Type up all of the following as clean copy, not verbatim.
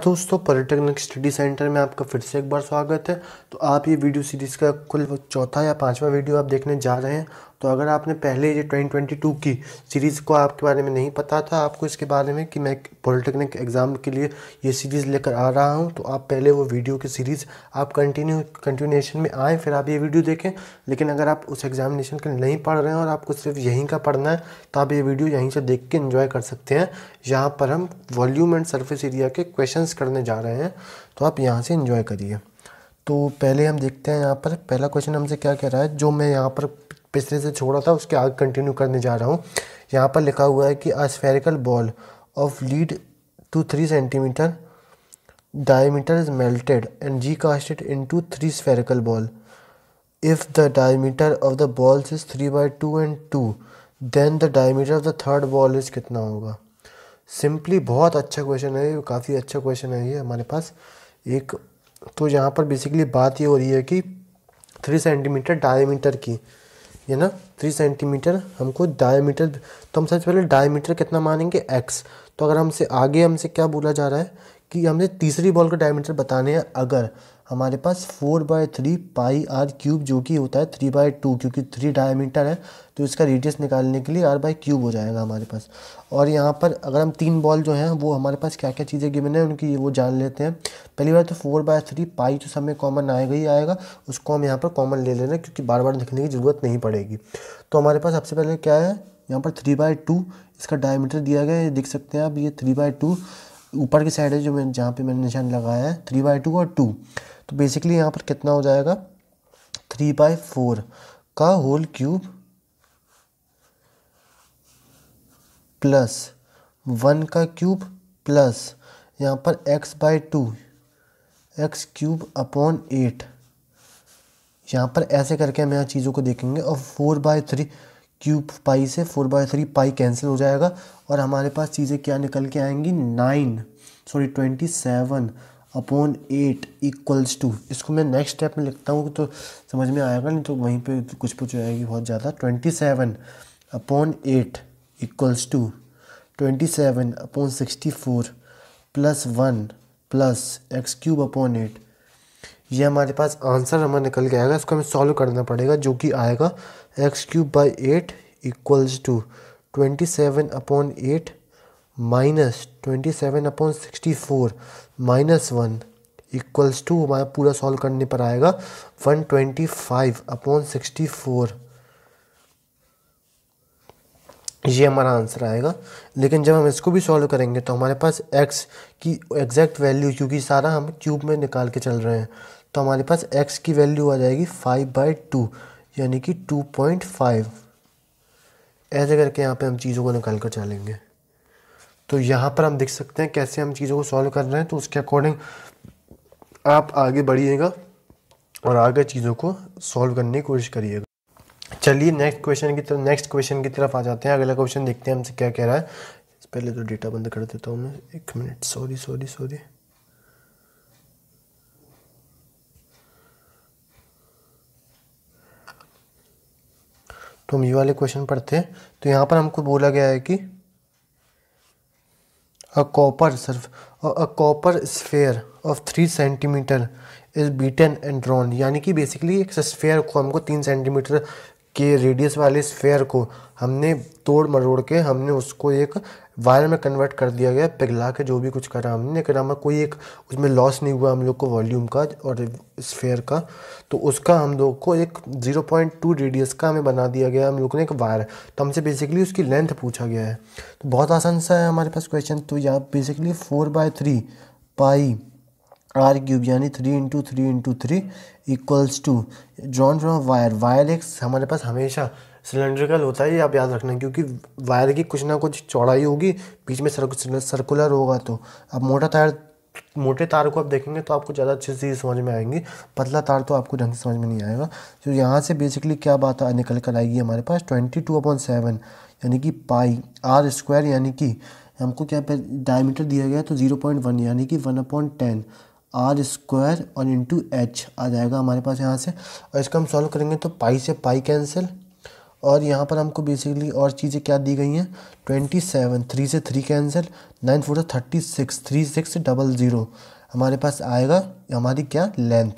दोस्तों, polytechnic study centre में आपका फिर से एक बार स्वागत है। तो आप ये वीडियो सीरीज़ का कुल चौथा या पांचवा वीडियो आप देखने जा रहे हैं। तो अगर आपने पहले ये 2022 की सीरीज़ को आपके बारे में नहीं पता था, आपको इसके बारे में कि मैं पॉलिटेक्निक एग्ज़ाम के लिए ये सीरीज़ लेकर आ रहा हूँ, तो आप पहले वो वीडियो की सीरीज़ आप कंटिन्यूएशन में आएँ, फिर आप ये वीडियो देखें। लेकिन अगर आप उस एग्जामिनेशन के नहीं पढ़ रहे हैं और आपको सिर्फ यहीं का पढ़ना है, तो आप ये वीडियो यहीं से देख के एंजॉय कर सकते हैं। यहाँ पर हम वॉल्यूम एंड सरफेस एरिया के क्वेश्चंस करने जा रहे हैं, तो आप यहाँ से एंजॉय करिए। तो पहले हम देखते हैं यहाँ पर पहला क्वेश्चन हमसे क्या कह रहा है, जो मैं यहाँ पर पिछले से छोड़ा था उसके आगे कंटिन्यू करने जा रहा हूँ। यहाँ पर लिखा हुआ है कि a spherical ball of lead to 3 centimetre diameter is melted and recasted into 3 spherical ball. If the diameter of the balls is 3/2 and 2, then the diameter of the third ball is कितना होगा। Simply बहुत अच्छा question है, काफ़ी अच्छा question है ये हमारे पास एक। तो यहाँ पर बेसिकली बात ये हो रही है कि 3 सेंटीमीटर डायमीटर की, ये ना 3 सेंटीमीटर हमको डायमीटर, तो हम सबसे पहले डायमीटर कितना मानेंगे x। तो अगर हमसे क्या बोला जा रहा है कि हमने तीसरी बॉल का डायमीटर बताने हैं। अगर हमारे पास 4/3 पाई आर क्यूब, जो कि होता है 3/2, क्योंकि 3 डायमीटर है तो इसका रेडियस निकालने के लिए r/क्यूब हो जाएगा हमारे पास। और यहाँ पर अगर हम 3 बॉल जो हैं वो हमारे पास क्या क्या चीज़ें गिवन है उनकी वो जान लेते हैं। पहली बार तो 4/3 पाई तो सब में कॉमन आएगा ही आएगा, उसको हम यहाँ पर कॉमन ले लेना क्योंकि बार बार लिखने की ज़रूरत नहीं पड़ेगी। तो हमारे पास सबसे पहले क्या है, यहाँ पर 3/2 इसका डायमीटर दिया गया है, देख सकते हैं आप। ये 3/2 ऊपर की साइड है जो मैं जहाँ पे मैंने निशान लगाया है, 3/2 और 2। तो बेसिकली यहाँ पर कितना हो जाएगा, 3/4 का होल क्यूब प्लस 1 का क्यूब प्लस यहाँ पर x/2 x क्यूब अपॉन 8। यहाँ पर ऐसे करके हम यहाँ चीज़ों को देखेंगे। और 4/3 क्यूब पाई से 4/3 पाई कैंसिल हो जाएगा और हमारे पास चीज़ें क्या निकल के आएंगी, 27/8 इक्वल्स टू, इसको मैं नेक्स्ट स्टेप में लिखता हूँ तो समझ में आएगा, नहीं तो वहीं पे कुछ पूछ जाएगी बहुत ज़्यादा। 27/8 equals to 27/64 plus 1 plus x³ 8। ये हमारे पास आंसर हमारा निकल के आएगा। इसको हमें सॉल्व करना पड़ेगा, जो कि आएगा x³/8 equals to 27/8 minus 27/64 minus 1 equals to, हमारा पूरा सॉल्व करने पर आएगा 125/64। ये हमारा आंसर आएगा। लेकिन जब हम इसको भी सॉल्व करेंगे तो हमारे पास x की एग्जैक्ट वैल्यू, क्योंकि सारा हम क्यूब में निकाल के चल रहे हैं, तो हमारे पास x की वैल्यू आ जाएगी 5/2 यानी कि 2.5। ऐसे करके यहाँ पे हम चीज़ों को निकाल कर चलेंगे। तो यहाँ पर हम देख सकते हैं कैसे हम चीज़ों को सॉल्व कर रहे हैं। तो उसके अकॉर्डिंग आप आगे बढ़िएगा और आगे चीज़ों को सॉल्व करने की कोशिश करिएगा। चलिए नेक्स्ट क्वेश्चन की तरफ आ जाते हैं। अगला क्वेश्चन देखते हैं हमसे क्या कह रहा है। पहले तो डेटा बंद कर देता हूँ मैं, 1 मिनट, सॉरी। तो हम ये वाले क्वेश्चन पढ़ते हैं। तो यहाँ पर हमको बोला गया है कि a copper sphere of 3 centimetre is beaten and drawn, यानी कि बेसिकली एक स्फेयर को हमको 3 सेंटीमीटर के रेडियस वाले स्फेयर को हमने तोड़ मरोड़ के हमने उसको एक वायर में कन्वर्ट कर दिया गया, पिघला के जो भी कुछ करा हमने, लेकिन हमें कोई एक उसमें लॉस नहीं हुआ हम लोग को वॉल्यूम का और स्फेयर का। तो उसका हम लोग को एक 0.2 रेडियस का हमें बना दिया गया हम लोग ने एक वायर। तो हमसे बेसिकली उसकी लेंथ पूछा गया है। तो बहुत आसान सा है हमारे पास क्वेश्चन। तो यहाँ बेसिकली 4/3 पाई r³ यानी 3 × 3 × 3 equals to drawn from wire एक हमारे पास हमेशा सिलेंड्रिकल होता है, ये आप याद रखना, क्योंकि वायर की कुछ ना कुछ चौड़ाई होगी, बीच में सर्कुलर होगा। तो अब मोटे तार को आप देखेंगे तो आपको ज़्यादा अच्छे से समझ में आएंगी, पतला तार तो आपको ढंग से समझ में नहीं आएगा। तो यहाँ से बेसिकली क्या बात निकल कर आएगी हमारे पास, 22/7 यानी कि पाई r², यानी कि हमको क्या डायमीटर दिया गया तो 0.1 यानी कि 1/10 r² और इंटू h आ जाएगा हमारे पास यहाँ से। और इसका हम सॉल्व करेंगे तो पाई से पाई कैंसिल और यहाँ पर हमको बेसिकली और चीज़ें क्या दी गई हैं, 27, 3 से 3 कैंसिल, 9 4 36, 3600 हमारे पास आएगा हमारी क्या लेंथ।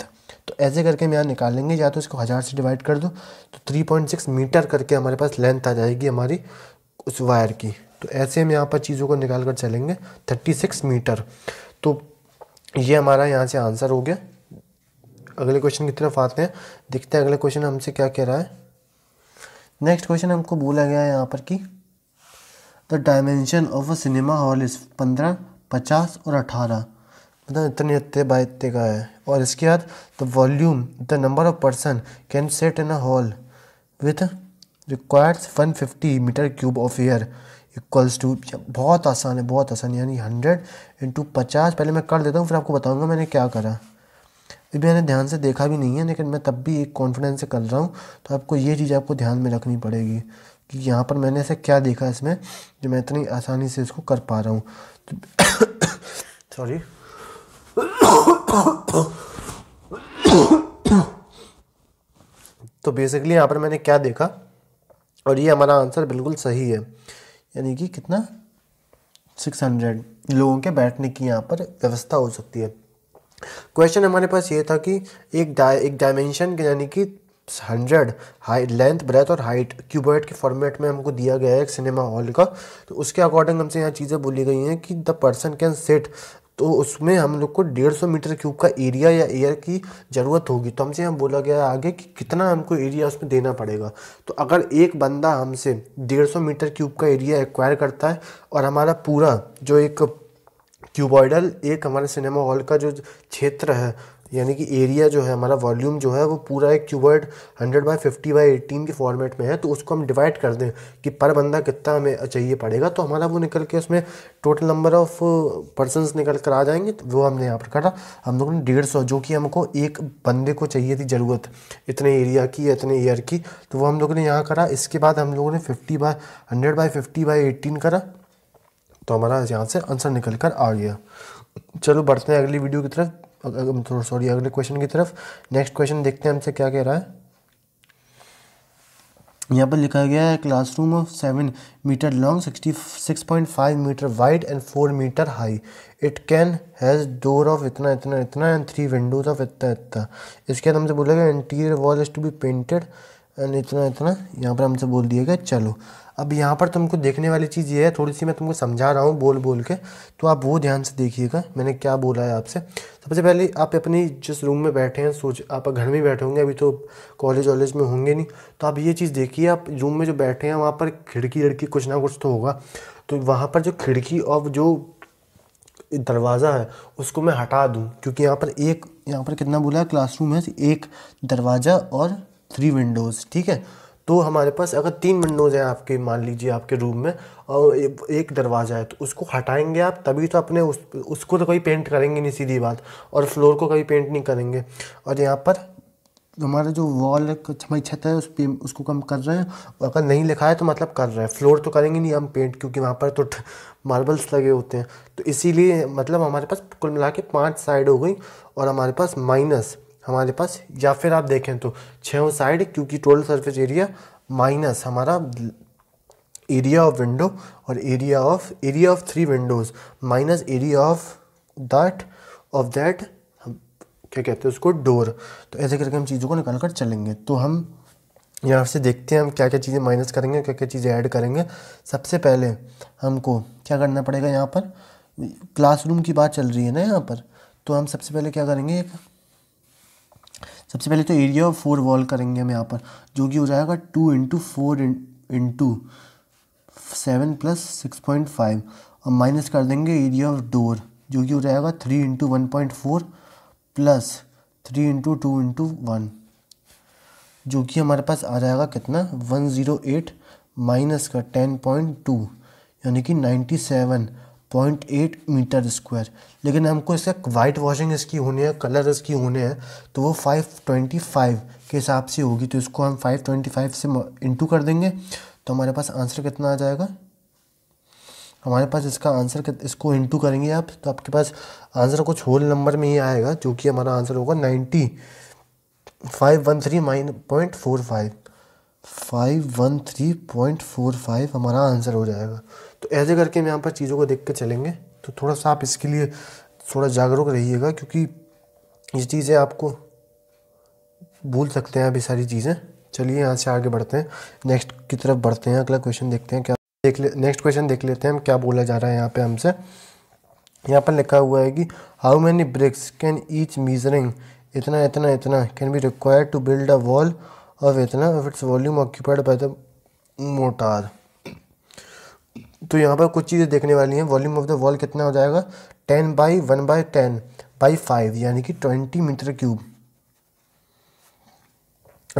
तो ऐसे करके हम यहाँ निकालेंगे, या तो इसको 1000 से डिवाइड कर दो तो 3.6 मीटर करके हमारे पास लेंथ आ जाएगी हमारी उस वायर की। तो ऐसे हम यहाँ पर चीज़ों को निकाल कर चलेंगे, 36 मीटर। तो ये हमारा यहाँ से आंसर हो गया। अगले क्वेश्चन की तरफ आते हैं, देखते हैं अगले क्वेश्चन हमसे क्या कह रहा है। नेक्स्ट क्वेश्चन हमको बोला गया है यहाँ पर कि the dimension of a cinema hall is 15, 50 और 18, मतलब इतने इतने बाय इतने का है। और इसके बाद the volume, the number of person can set in a hall with requires 150 metre cube of air equals to, बहुत आसान है, बहुत आसान, यानी 100 × 50। पहले मैं कर देता हूँ फिर आपको बताऊँगा मैंने क्या करा। अभी मैंने ध्यान से देखा भी नहीं है, लेकिन मैं तब भी एक कॉन्फिडेंस से कर रहा हूँ। तो आपको ये चीज़ आपको ध्यान में रखनी पड़ेगी कि यहाँ पर मैंने ऐसे क्या देखा इसमें जो मैं इतनी आसानी से इसको कर पा रहा हूँ। सॉरी। तो बेसिकली यहाँ पर मैंने क्या देखा, और ये हमारा आंसर बिल्कुल सही है, यानी कि कितना 600 लोगों के बैठने की यहाँ पर व्यवस्था हो सकती है। क्वेश्चन हमारे पास ये था कि एक डायमेंशन यानी कि 100 हाइट, लेंथ, ब्रेथ और हाइट क्यूबॉइड के फॉर्मेट में हमको दिया गया है एक सिनेमा हॉल का। तो उसके अकॉर्डिंग हमसे यहाँ चीज़ें बोली गई हैं कि द पर्सन कैन सिट, तो उसमें हम लोग को 150 मीटर क्यूब का एरिया या एयर की ज़रूरत होगी। तो हमसे यहाँ बोला गया है आगे कि कितना हमको एरिया उसमें देना पड़ेगा। तो अगर एक बंदा हमसे 150 मीटर क्यूब का एरिया एक्वायर करता है और हमारा पूरा जो एक क्यूबॉइडल एक हमारे सिनेमा हॉल का जो क्षेत्र है, यानी कि एरिया जो है हमारा, वॉल्यूम जो है वो पूरा एक क्यूबॉइड 100/50/18 के फॉर्मेट में है, तो उसको हम डिवाइड कर दें कि पर बंदा कितना हमें चाहिए पड़ेगा, तो हमारा वो निकल के उसमें टोटल नंबर ऑफ पर्सनस निकल कर आ जाएंगे। तो वो हमने यहाँ पर करा, हम लोगों ने 150, जो कि हमको एक बंदे को चाहिए थी ज़रूरत इतने एरिया की, इतने ईयर की, तो वो हम लोगों ने यहाँ करा। इसके बाद हम लोगों ने 100/50/18 करा, तो हमारा यहाँ से आंसर निकल कर आ गया। चलो बढ़ते हैं अगली वीडियो की तरफ, अगले क्वेश्चन की तरफ। नेक्स्ट क्वेश्चन देखते हैं हमसे क्या कह रहा है। यहाँ पर लिखा गया है classroom of 7 metre long, 66.5 metre wide and 4 metre high, it can has door of इतना इतना इतना एंड 3 विंडोज ऑफ इतना इतना। इसके बाद हमसे बोलेगा interior wall is to be painted and इतना इतना, यहाँ पर हमसे बोल दिया गया। चलो अब यहाँ पर तुमको देखने वाली चीज़ ये है, थोड़ी सी मैं तुमको समझा रहा हूँ बोल बोल के, तो आप वो ध्यान से देखिएगा मैंने क्या बोला है आपसे। सबसे पहले आप अपनी जिस रूम में बैठे हैं, सोच आप घर में बैठे होंगे, अभी तो कॉलेज वॉलेज में होंगे नहीं, तो आप ये चीज़ देखिए, आप रूम में जो बैठे हैं वहाँ पर खिड़की लड़की कुछ ना कुछ तो होगा। तो वहाँ पर जो खिड़की और जो दरवाज़ा है उसको मैं हटा दूँ, क्योंकि यहाँ पर कितना बोला है, क्लासरूम है, एक दरवाज़ा और 3 विंडोज़, ठीक है। तो हमारे पास अगर 3 विंडोज़ हैं आपके, मान लीजिए आपके रूम में, और एक दरवाज़ा है, तो उसको हटाएंगे आप तभी तो अपने उसको तो कभी पेंट करेंगे नहीं, सीधी बात, और फ्लोर को कभी पेंट नहीं करेंगे। और यहाँ पर हमारा जो वॉल है, हमारी छत है, उसको कम कर रहे हैं, अगर नहीं लिखा है तो मतलब कर रहे हैं, फ्लोर तो करेंगे नहीं हम पेंट, क्योंकि वहाँ पर तो मार्बल्स लगे होते हैं। तो इसीलिए मतलब हमारे पास कुल मिला के 5 साइड हो गई, और हमारे पास माइनस हमारे पास, या फिर आप देखें तो 6 साइड, क्योंकि टोटल सरफेस एरिया माइनस हमारा एरिया ऑफ विंडो, और area of 3 Windows minus area of that क्या कहते हैं उसको, डोर। तो ऐसे करके हम चीज़ों को निकाल कर चलेंगे। तो हम यहाँ से देखते हैं हम क्या क्या चीज़ें माइनस करेंगे, क्या क्या चीज़ें ऐड करेंगे। सबसे पहले हमको क्या करना पड़ेगा, यहाँ पर क्लासरूम की बात चल रही है ना यहाँ पर, तो हम सबसे पहले क्या करेंगे, सबसे पहले तो एरिया ऑफ 4 वॉल करेंगे हम यहाँ पर, जो कि हो जाएगा 2 × 4 × 7 + 6.5, और माइनस कर देंगे एरिया ऑफ डोर, जो कि हो जाएगा 3 × 1.4 + 3 × 2 × 1, जो कि हमारे पास आ जाएगा कितना, 108 माइनस का 10.2, यानी कि 97.8 मीटर स्क्वायर। लेकिन हमको इसका वाइट वॉशिंग इसकी होनी है, कलर इसकी होने हैं, तो वो 525 के हिसाब से होगी। तो इसको हम 525 से इंटू कर देंगे, तो हमारे पास आंसर कितना आ जाएगा, हमारे पास इसका आंसर, इसको इंटू करेंगे आप, तो आपके पास आंसर कुछ होल नंबर में ही आएगा, जो कि हमारा आंसर होगा 9513.45 513.45 हमारा आंसर हो जाएगा। तो ऐसे करके हम यहाँ पर चीज़ों को देख के चलेंगे। तो थोड़ा सा आप इसके लिए थोड़ा जागरूक रहिएगा, क्योंकि ये चीज़ें आपको भूल सकते हैं अभी सारी चीज़ें। चलिए यहाँ से आगे बढ़ते हैं, नेक्स्ट की तरफ बढ़ते हैं, अगला क्वेश्चन देखते हैं क्या नेक्स्ट क्वेश्चन देख लेते हैं हम क्या बोला जा रहा है यहाँ पे हमसे। यहाँ पर लिखा हुआ है कि how many bricks can each measuring इतना इतना इतना can be required to build a wall of इतना of its volume occupied by the mortar. तो यहाँ पर कुछ चीज़ें देखने वाली हैं। वॉल्यूम ऑफ द वॉल कितना हो जाएगा, 10/1/10/5 यानी कि 20 metre cube.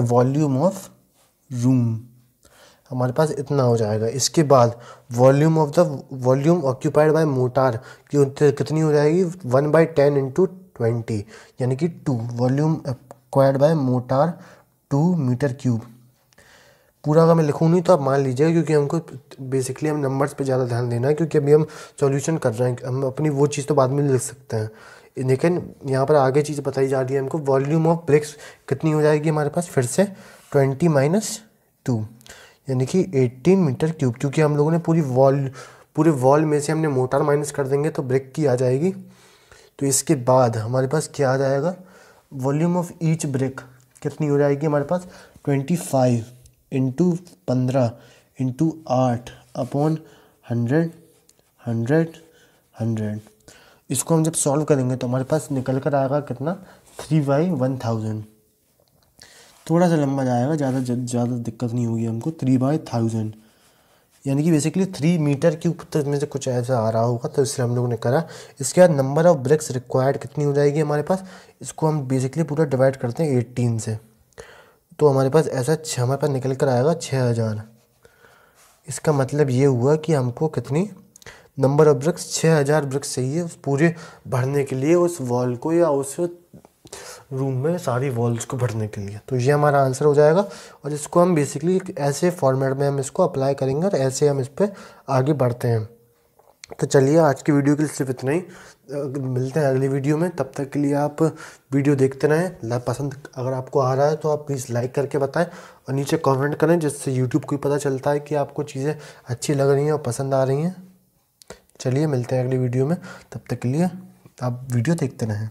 Volume of room हमारे पास इतना हो जाएगा। इसके बाद volume of the volume occupied by mortar की कितनी हो जाएगी, 1/10 × 20 यानी कि 2 volume acquired by mortar 2 metre cube. पूरा अगर मैं लिखूँ नहीं तो आप मान लीजिएगा, क्योंकि हमको बेसिकली हम नंबर्स पे ज़्यादा ध्यान देना है, क्योंकि अभी हम सॉल्यूशन कर रहे हैं। हम अपनी वो चीज़ तो बाद में लिख सकते हैं, लेकिन यहाँ पर आगे चीज़ बताई जा रही है हमको। वॉल्यूम ऑफ ब्रिक्स कितनी हो जाएगी हमारे पास, फिर से 20 - 2 यानी कि 18 मीटर क्यूब। क्योंकि हम लोगों ने पूरे वॉल में से हमने मोटार माइनस कर देंगे तो ब्रिक की आ जाएगी। तो इसके बाद हमारे पास क्या आ जाएगा, वॉल्यूम ऑफ ईच ब्रिक कितनी हो जाएगी हमारे पास, 25 × 15 × 8 अपॉन 100 100 100। इसको हम जब सॉल्व करेंगे तो हमारे पास निकल कर आएगा कितना, 3/1000। थोड़ा सा लंबा जाएगा, ज़्यादा दिक्कत नहीं होगी हमको। 3/1000 यानी कि बेसिकली 3 मीटर क्यूब तक में से कुछ ऐसा आ रहा होगा, तो इसलिए हम लोगों ने करा। इसके बाद नंबर ऑफ ब्रिक्स रिक्वायर्ड कितनी हो जाएगी हमारे पास, इसको हम बेसिकली पूरा डिवाइड करते हैं 18 से। तो हमारे पास ऐसा हमारे पास निकल कर आएगा 6000। इसका मतलब ये हुआ कि हमको कितनी नंबर ऑफ ब्रिक्स, 6000 ब्रिक्स चाहिए उस पूरे भरने के लिए, उस वॉल को या उस रूम में सारी वॉल्स को भरने के लिए। तो ये हमारा आंसर हो जाएगा। और इसको हम बेसिकली ऐसे फॉर्मेट में हम इसको अप्लाई करेंगे और ऐसे हम इस पर आगे बढ़ते हैं। तो चलिए आज की वीडियो के लिए सिर्फ इतना ही। मिलते हैं अगली वीडियो में, तब तक के लिए आप वीडियो देखते रहें। पसंद अगर आपको आ रहा है तो आप प्लीज़ लाइक करके बताएं और नीचे कमेंट करें, जिससे यूट्यूब को पता चलता है कि आपको चीज़ें अच्छी लग रही हैं और पसंद आ रही हैं। चलिए मिलते हैं अगली वीडियो में, तब तक के लिए आप वीडियो देखते रहें।